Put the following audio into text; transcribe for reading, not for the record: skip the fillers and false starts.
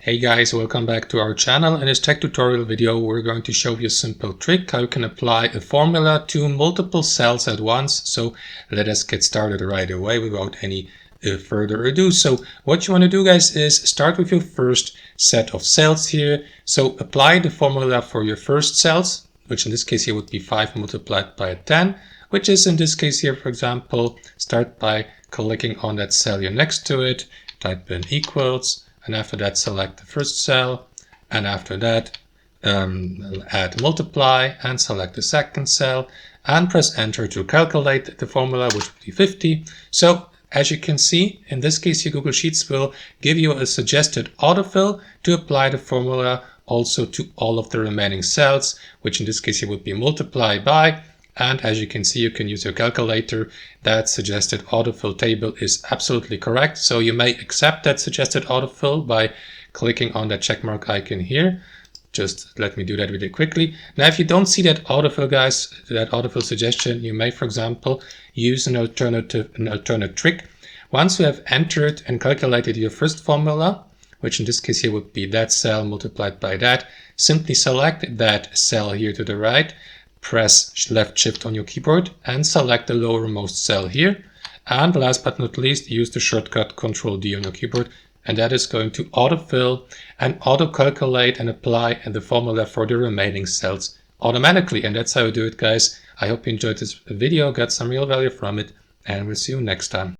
Hey guys, welcome back to our channel. In this tech tutorial video we're going to show you a simple trick how you can apply a formula to multiple cells at once. So let us get started right away without any further ado. So what you want to do, guys, is start with your first set of cells here. So apply the formula for your first cells, which in this case here would be 5 multiplied by 10, which is in this case here, for example, start by clicking on that cell here next to it, type in equals, and after that select the first cell, and after that add multiply and select the second cell and press enter to calculate the formula, which would be 50. So as you can see, in this case here, Google Sheets will give you a suggested autofill to apply the formula also to all of the remaining cells, which in this case here would be multiply by. And as you can see, you can use your calculator. That suggested autofill table is absolutely correct. So you may accept that suggested autofill by clicking on that checkmark icon here. Just let me do that really quickly. Now, if you don't see that autofill, guys, that autofill suggestion, you may, for example, use an alternate trick. Once you have entered and calculated your first formula, which in this case here would be that cell multiplied by that, simply select that cell here to the right, press left shift on your keyboard and select the lowermost cell here. And last but not least, use the shortcut Ctrl D on your keyboard, and that is going to autofill and auto-calculate and apply the formula for the remaining cells automatically. And that's how you do it, guys. I hope you enjoyed this video, got some real value from it, and we'll see you next time.